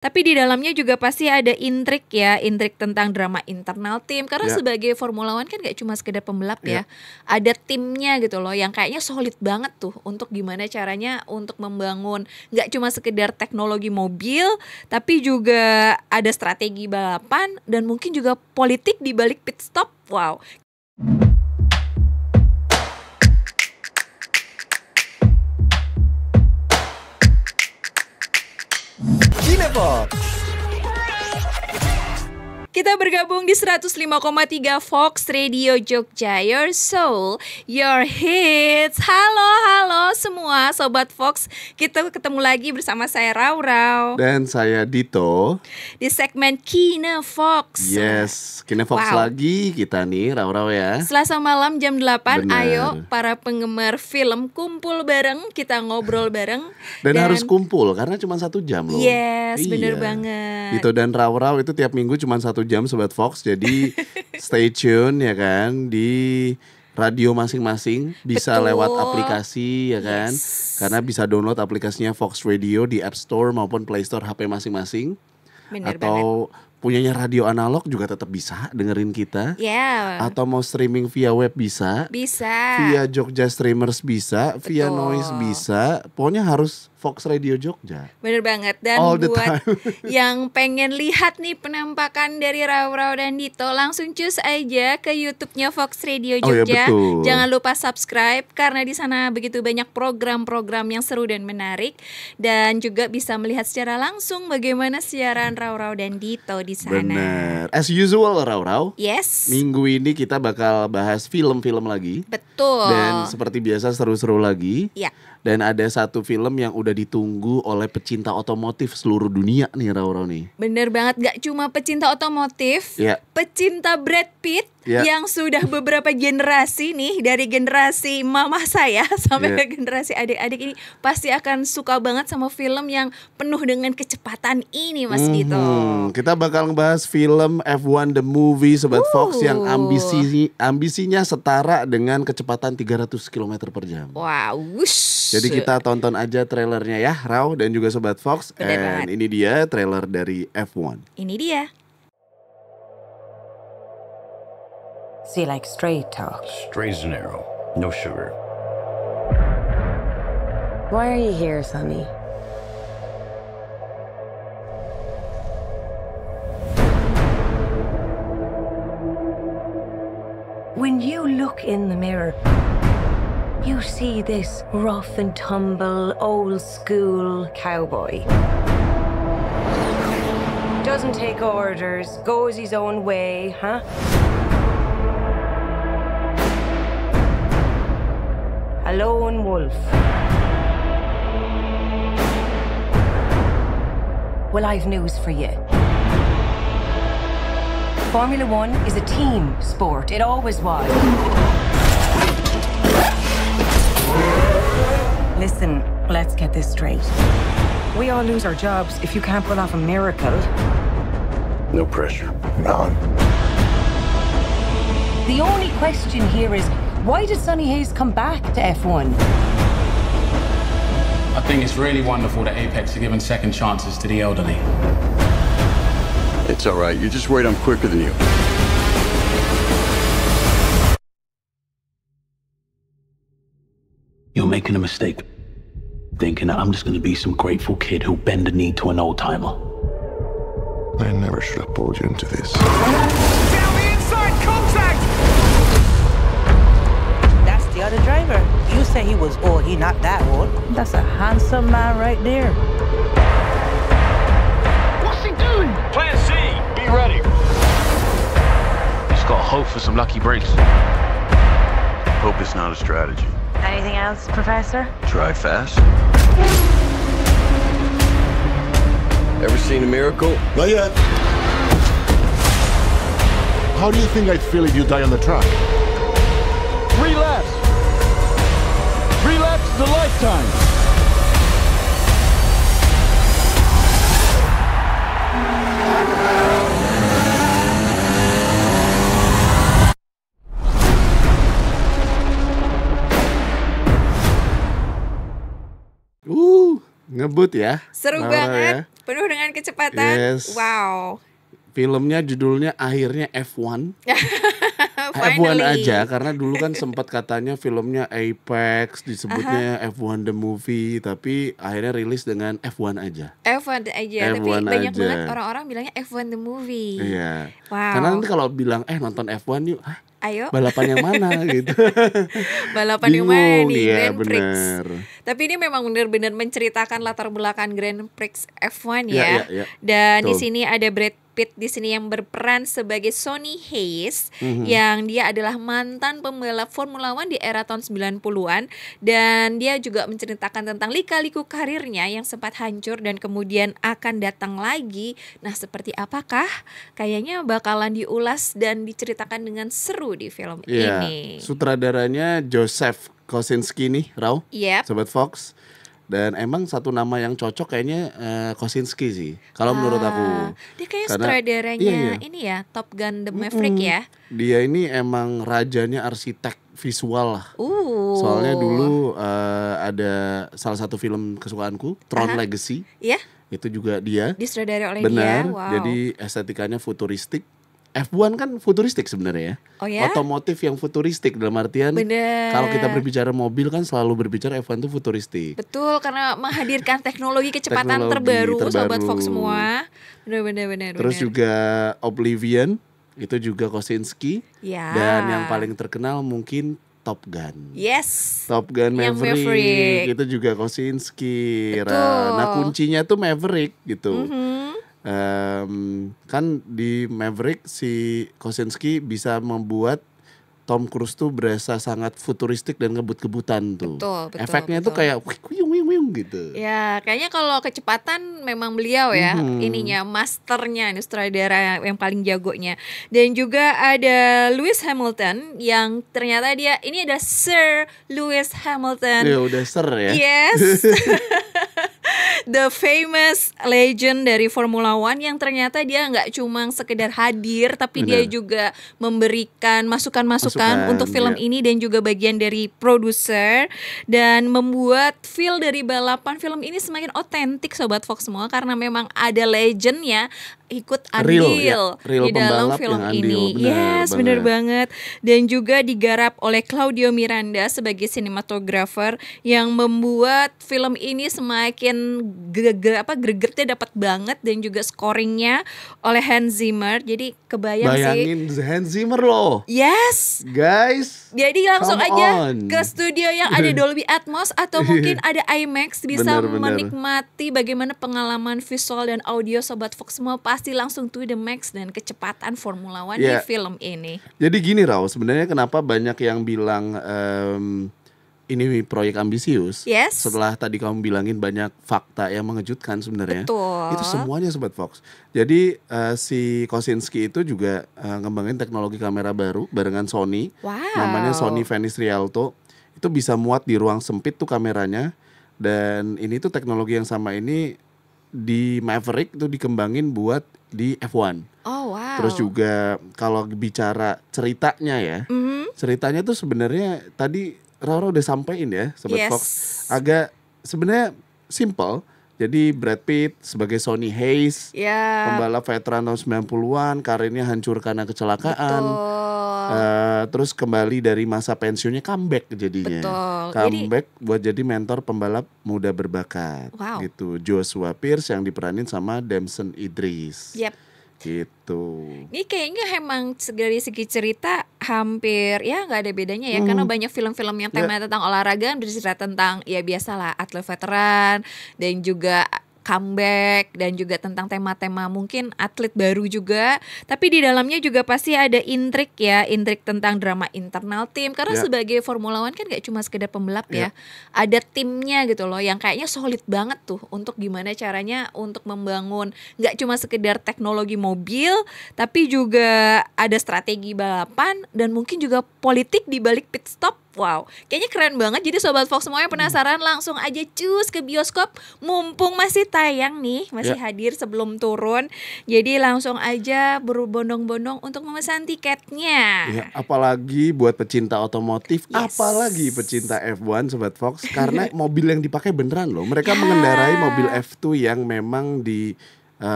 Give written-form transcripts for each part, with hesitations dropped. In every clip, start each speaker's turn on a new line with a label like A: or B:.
A: Tapi di dalamnya juga pasti ada intrik ya, intrik tentang drama internal tim. Karena sebagai Formula One kan gak cuma sekedar pembalap ya. Ada timnya gitu loh yang kayaknya solid banget tuh untuk gimana caranya untuk membangun gak cuma sekedar teknologi mobil, tapi juga ada strategi balapan dan mungkin juga politik di balik pit stop. Wow.
B: Kinefox.
A: Kita bergabung di 105,3 Fox Radio Jogja, your soul, your hits. Halo semua Sobat Fox. Kita ketemu lagi bersama saya Rau.
C: Dan saya Dito.
A: Di segmen Kinefox.
C: Yes, Kinefox lagi kita nih Rau ya.
A: Selasa malam jam 8,
C: Bener.
A: ayo para penggemar film kumpul bareng, kita ngobrol bareng.
C: Dan harus kumpul karena cuma 1 jam loh.
A: Yes, bener banget.
C: Dito dan Rau itu tiap minggu cuma 1 jam Sobat Fox. Jadi stay tune ya kan di radio masing-masing. Bisa lewat aplikasi ya kan. Karena bisa download aplikasinya Fox Radio di App Store maupun Play Store HP masing-masing.
A: Bener
C: atau punyanya radio analog juga tetap bisa dengerin kita. Atau mau streaming via web bisa. Via Jogja Streamers bisa. Via Noise bisa. Pokoknya harus Fox Radio Jogja.
A: Bener banget. Dan buat yang pengen lihat nih penampakan dari Rau dan Dito, langsung cus aja ke YouTube-nya Fox Radio Jogja. Jangan lupa subscribe karena di sana begitu banyak program-program yang seru dan menarik. Dan juga bisa melihat secara langsung bagaimana siaran Rau dan Dito di sana.
C: Bener. As usual Rau.
A: Yes.
C: Minggu ini kita bakal bahas film-film lagi.
A: Betul.
C: Dan seperti biasa seru-seru lagi.
A: Iya.
C: Dan ada satu film yang udah ditunggu oleh pecinta otomotif seluruh dunia nih Rau nih.
A: Bener banget, gak cuma pecinta otomotif, pecinta Brad Pitt yang sudah beberapa generasi nih, dari generasi mama saya sampai ke generasi adik-adik ini pasti akan suka banget sama film yang penuh dengan kecepatan ini Mas Dito.
C: Kita bakal ngebahas film F1 The Movie Sobat Fox yang ambisinya setara dengan kecepatan 300 km per jam.
A: Wow.
C: Jadi kita tonton aja trailernya ya Rau dan juga Sobat Fox. Dan ini dia trailer dari F1.
A: Ini dia.
D: So you like straight talk?
E: Straight as an arrow, no sugar.
D: Why are you here, Sonny? When you look in the mirror, you see this rough and tumble, old school cowboy. Doesn't take orders, goes his own way, huh? A lone wolf. Well, I've news for you. Formula One is a team sport. It always was. Listen, let's get this straight. We all lose our jobs if you can't pull off a miracle.
E: No pressure.
B: None.
D: The only question here is, why did Sonny Hayes come back to F1?
F: I think it's really wonderful that Apex are giving second chances to the elderly.
E: It's all right. You just wait. I'm quicker than you.
F: You're making a mistake, thinking that I'm just going to be some grateful kid who'll bend the knee to an old-timer.
B: I never should have pulled you into this.
G: Down the inside, contact!
H: That's the other driver. You say he was old, he not that old. That's a handsome man right there.
G: What's he doing? Plan C, be ready.
E: Just gotta hope for some lucky breaks. Hope it's not a strategy.
D: Anything else, Professor?
E: Drive fast. Ever seen a miracle?
B: Not yet. How do you think I'd feel if you die on the track?
G: 3 laps. 3 laps is a lifetime.
C: ngebut ya.
A: Seru
C: Laura,
A: banget,
C: ya.
A: penuh dengan kecepatan.
C: Yes.
A: Wow.
C: Filmnya judulnya akhirnya F1. F1
A: Finally.
C: aja karena dulu kan sempat katanya filmnya Apex disebutnya F1 the movie, tapi akhirnya rilis dengan F1 aja.
A: F1 aja, tapi
C: F1
A: banyak
C: aja.
A: banget orang-orang bilangnya F1 the movie.
C: Iya.
A: Wow.
C: Karena nanti kalau bilang nonton F1 yuk, "Hah,
A: Ayo,
C: balapan yang mana?" gitu.
A: balapan yang mana
C: Bingung,
A: nih?
C: iya,
A: Grand Prix.
C: bener.
A: Tapi ini memang benar-benar menceritakan latar belakang Grand Prix F1 ya.
C: Iya.
A: Dan di
C: Betul.
A: sini ada Brad Pitt di sini yang berperan sebagai Sonny Hayes
C: Mhm.
A: yang dia adalah mantan pembalap Formula One di era tahun 90-an, dan dia juga menceritakan tentang lika-liku karirnya yang sempat hancur dan kemudian akan datang lagi. Nah, seperti apakah? Kayaknya bakalan diulas dan diceritakan dengan seru di film
C: Iya.
A: ini.
C: Sutradaranya Joseph Kosinski nih, Rau.
A: Yep.
C: Sobat Fox. Dan emang satu nama yang cocok kayaknya Kosinski sih. Kalau menurut aku.
A: Dia kayak
C: Karena-
A: sutradaranya
C: iya.
A: ini ya, Top Gun The Maverick ya.
C: Dia ini emang rajanya arsitek visual lah.
A: Oh.
C: Soalnya dulu ada salah satu film kesukaanku, Tron Legacy.
A: Iya,
C: Itu juga dia.
A: disutradarai oleh
C: Benar.
A: dia. Wow.
C: Jadi estetikanya futuristik. F1 kan futuristik sebenarnya ya.
A: Oh ya?
C: Otomotif yang futuristik dalam artian
A: Bener.
C: kalau kita berbicara mobil kan selalu berbicara F1 itu futuristik.
A: Betul, karena menghadirkan teknologi kecepatan
C: Teknologi
A: terbaru, Sobat
C: terbaru.
A: Fox semua. Benar.
C: Terus juga Oblivion itu juga Kosinski.
A: Ya.
C: Dan yang paling terkenal mungkin Top Gun.
A: Yes.
C: Top Gun
A: Yang
C: Maverick,
A: Maverick.
C: itu juga Kosinski.
A: Betul.
C: Nah, kuncinya tuh Maverick gitu.
A: Mhm.
C: Kan di Maverick si Kosinski bisa membuat Tom Cruise tuh berasa sangat futuristik dan ngebut-ngebutan tuh.
A: Betul,
C: Efeknya tuh
A: betul.
C: kayak wing gitu.
A: Ya, kayaknya kalau kecepatan memang beliau ya ininya, masternya, ini sutradara yang paling jagonya. Dan juga ada Lewis Hamilton yang ternyata dia ini ada Sir Lewis Hamilton.
C: Ya udah ser ya.
A: Yes. The famous legend dari Formula One yang ternyata dia nggak cuma sekedar hadir, tapi dia
C: Benar.
A: juga memberikan masukan-masukan
C: Masukan,
A: untuk film
C: ya.
A: ini dan juga bagian dari produser, dan membuat feel dari balapan film ini semakin otentik Sobat Fox semua, karena memang ada legendnya ikut andil
C: Real, ya. Real
A: di dalam
C: pembalap
A: film
C: yang andil,
A: ini.
C: benar
A: Yes, bener
C: banget.
A: banget. Dan juga digarap oleh Claudio Miranda sebagai sinematografer yang membuat film ini semakin gregetnya dapat banget, dan juga scoringnya oleh Hans Zimmer. Jadi kebayang sih.
C: Bayangin Hans Zimmer loh.
A: Yes.
C: Guys.
A: Jadi langsung
C: Come
A: aja
C: on.
A: ke studio yang ada Dolby Atmos atau mungkin ada IMAX, bisa
C: Benar.
A: menikmati bagaimana pengalaman visual dan audio Sobat Fox semua, pasti langsung to the max dan kecepatan Formula One di
C: Ya.
A: film ini.
C: Jadi gini Rao, sebenarnya kenapa banyak yang bilang ini proyek ambisius.
A: Yes.
C: Setelah tadi kamu bilangin banyak fakta yang mengejutkan sebenarnya.
A: Betul.
C: Itu semuanya Sobat Fox. Jadi si Kosinski itu juga ngembangin teknologi kamera baru barengan Sony.
A: Wow.
C: Namanya Sony Venice Rialto. Itu bisa muat di ruang sempit tuh kameranya. Dan ini tuh teknologi yang sama ini di Maverick itu dikembangin buat di F1.
A: Oh wow.
C: Terus juga kalau bicara ceritanya ya, ceritanya tuh sebenarnya tadi Roro udah sampein ya, Sobat
A: Yes.
C: Fox. Agak sebenarnya simple. Jadi Brad Pitt sebagai Sonny Hayes,
A: Ya.
C: pembalap veteran tahun 90-an, karirnya hancur karena kecelakaan.
A: Betul.
C: Terus kembali dari masa pensiunnya, comeback jadinya.
A: Betul.
C: Comeback buat jadi mentor pembalap muda berbakat.
A: Wow.
C: Gitu. Joshua Pierce yang diperanin sama Damson Idris.
A: Yep.
C: Gitu.
A: Ini kayaknya emang dari segi cerita hampir ya nggak ada bedanya ya, karena banyak film-film yang tema tentang olahraga bercerita tentang ya biasalah atlet veteran dan juga comeback, dan juga tentang tema-tema mungkin atlet baru juga. Tapi di dalamnya juga pasti ada intrik ya, intrik tentang drama internal tim, karena
C: Ya.
A: sebagai Formula One kan gak cuma sekedar pembalap ya,
C: Ya.
A: ada timnya gitu loh yang kayaknya solid banget tuh untuk gimana caranya untuk membangun gak cuma sekedar teknologi mobil, tapi juga ada strategi balapan dan mungkin juga politik di balik pit stop. Wow, kayaknya keren banget. Jadi Sobat Fox semuanya penasaran, langsung aja cus ke bioskop. Mumpung masih tayang nih, masih hadir sebelum turun. Jadi langsung aja berbondong-bondong untuk memesan tiketnya.
C: Ya, apalagi buat pecinta otomotif, apalagi pecinta F1 Sobat Fox. Karena mobil yang dipakai beneran loh. Mereka mengendarai mobil F2 yang memang di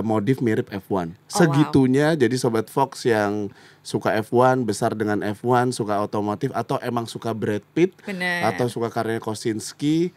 C: modif mirip F1. Segitunya. Jadi Sobat Fox yang suka F1, besar dengan F1, suka otomotif, atau emang suka Brad Pitt, atau suka karyanya Kosinski,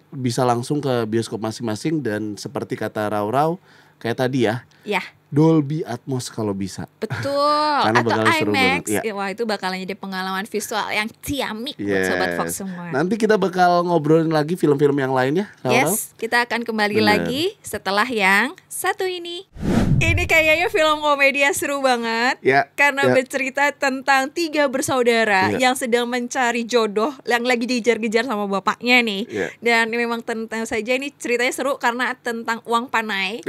C: bisa langsung ke bioskop masing-masing. Dan seperti kata Raurau, kayak tadi ya, Dolby Atmos kalau bisa.
A: Betul.
C: Karena
A: atau
C: bakal seru
A: IMAX.
C: banget.
A: Wah, itu bakalan jadi pengalaman visual yang ciamik buat Sobat Fox semua.
C: Nanti kita bakal ngobrolin lagi film-film yang lainnya.
A: Yes, kita akan kembali lagi setelah yang satu ini. Ini kayaknya film komedi yang seru banget. Karena bercerita tentang 3 bersaudara yang sedang mencari jodoh, yang lagi dikejar-kejar sama bapaknya nih. Dan memang tentu saja ini ceritanya seru karena tentang uang panai.